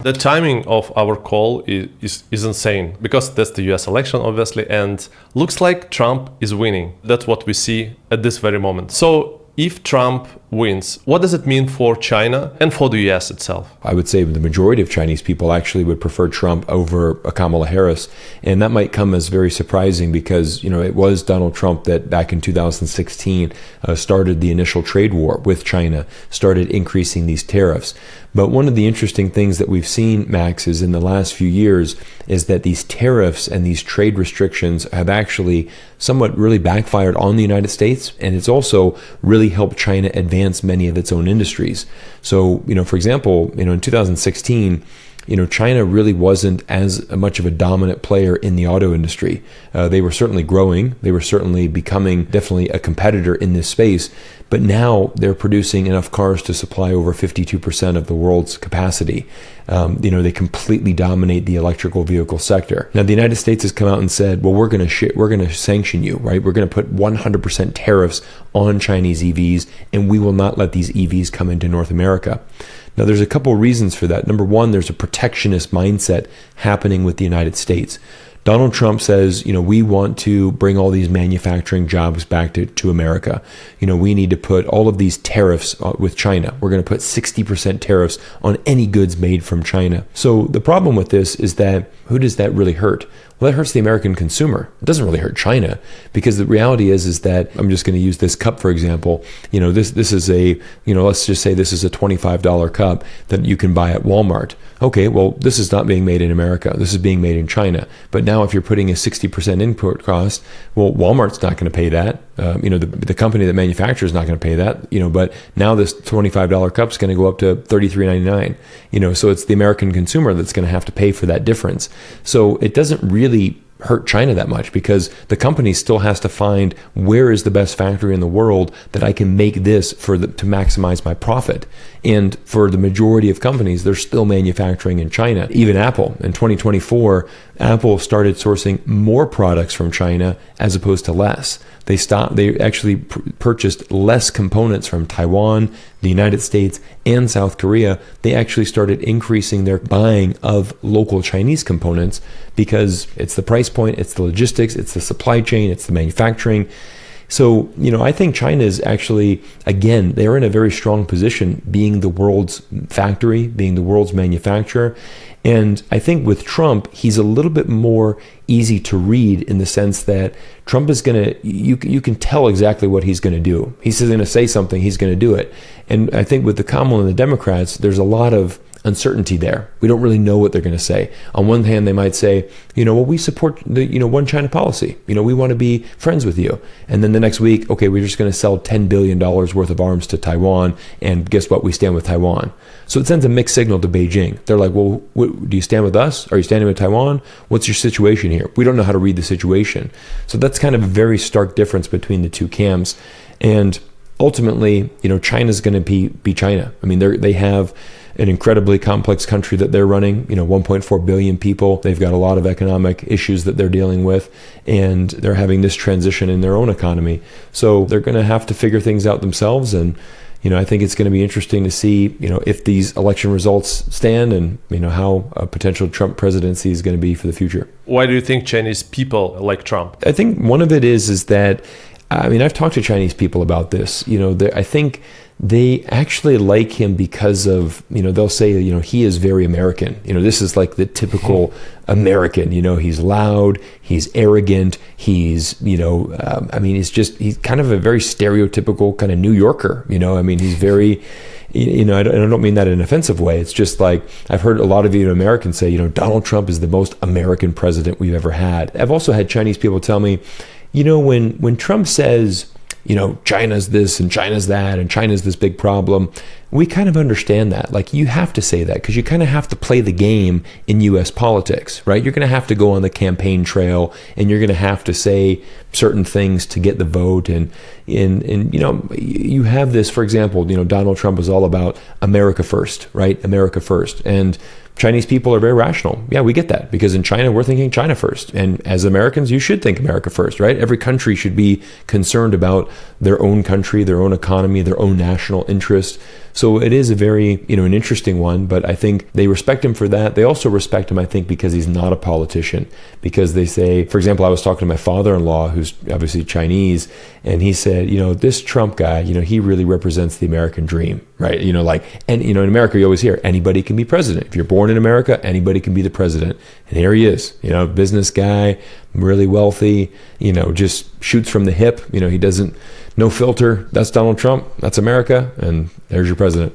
The timing of our call is insane because that's the US election, obviously, and looks like Trump is winning. That's what we see at this very moment. So if Trump wins, what does it mean for China and for the US itself? I would say the majority of Chinese people actually would prefer Trump over Kamala Harris. And that might come as very surprising because, it was Donald Trump that back in 2016 started the initial trade war with China, started increasing these tariffs. But one of the interesting things that we've seen, Max, is in the last few years is that these tariffs and these trade restrictions have actually somewhat really backfired on the United States. And it's also really helped China advance many of its own industries. So, for example, in 2016, China really wasn't as much of a dominant player in the auto industry. They were certainly growing. They were certainly becoming definitely a competitor in this space. But now they're producing enough cars to supply over 52% of the world's capacity. They completely dominate the electrical vehicle sector. Now, the United States has come out and said, well, we're going to sanction you, right? We're going to put 100% tariffs on Chinese EVs, and we will not let these EVs come into North America. Now, there's a couple of reasons for that. Number one, there's a protectionist mindset happening with the United States. Donald Trump says, we want to bring all these manufacturing jobs back to America. We need to put all of these tariffs with China. We're going to put 60% tariffs on any goods made from China. So the problem with this is that who does that really hurt? Well, that hurts the American consumer. It doesn't really hurt China because the reality is that I'm just going to use this cup, for example. This is let's just say this is a $25 cup that you can buy at Walmart. Okay, well, this is not being made in America. This is being made in China. But now if you're putting a 60% import cost, well, Walmart's not going to pay that. The company that manufactures is not going to pay that. But now this $25 cup is going to go up to $33.99. So it's the American consumer that's going to have to pay for that difference. So it doesn't really hurt China that much because the company still has to find where is the best factory in the world that I can make this to maximize my profit. And for the majority of companies, they're still manufacturing in China. Even Apple in 2024, Apple started sourcing more products from China as opposed to less. They actually purchased less components from Taiwan, the United States, and South Korea. They actually started increasing their buying of local Chinese components because it's the price point, it's the logistics, it's the supply chain, it's the manufacturing. So, I think China is actually, again, they're in a very strong position being the world's factory, being the world's manufacturer. And I think with Trump, he's a little bit more easy to read in the sense that Trump is going to, you can tell exactly what he's going to do. He's going to say something, he's going to do it. And I think with the Kamala and the Democrats, there's a lot of uncertainty there. We don't really know what they're going to say. On one hand, they might say, we support the, one China policy. We want to be friends with you. And then the next week, okay, we're just going to sell $10 billion worth of arms to Taiwan. And guess what? We stand with Taiwan. So it sends a mixed signal to Beijing. They're like, well, do you stand with us? Are you standing with Taiwan? What's your situation here? We don't know how to read the situation. So that's kind of a very stark difference between the two camps. And ultimately, China's going to be China. I mean, they have an incredibly complex country that they're running, 1.4 billion people. They've got a lot of economic issues that they're dealing with, and they're having this transition in their own economy. So they're going to have to figure things out themselves. And, I think it's going to be interesting to see, if these election results stand and, how a potential Trump presidency is going to be for the future. Why do you think Chinese people like Trump? I think one of it is that, I've talked to Chinese people about this. I think they actually like him because of, they'll say, he is very American. This is like the typical American, he's loud, he's arrogant, he's he's kind of a very stereotypical kind of New Yorker, he's very, I don't mean that in an offensive way. It's just like, I've heard a lot of Americans say, Donald Trump is the most American president we've ever had. I've also had Chinese people tell me, when Trump says, China's this and China's that and China's this big problem, we kind of understand that. Like, you have to say that because you kind of have to play the game in U.S. politics, right? You're going to have to go on the campaign trail and you're going to have to say certain things to get the vote. And you have this, for example, Donald Trump is all about America first, right? America first. And Chinese people are very rational. Yeah, we get that because in China, we're thinking China first. And as Americans, you should think America first, right? Every country should be concerned about their own country, their own economy, their own national interest. So it is a very, an interesting one, but I think they respect him for that. They also respect him, I think, because he's not a politician, because they say, for example, I was talking to my father-in-law, who's obviously Chinese, and he said, this Trump guy, he really represents the American dream, right? And in America, you always hear anybody can be president. If you're born in America, anybody can be the president. And here he is, business guy, really wealthy, just shoots from the hip. He doesn't, no filter. That's Donald Trump. That's America. And there's your president.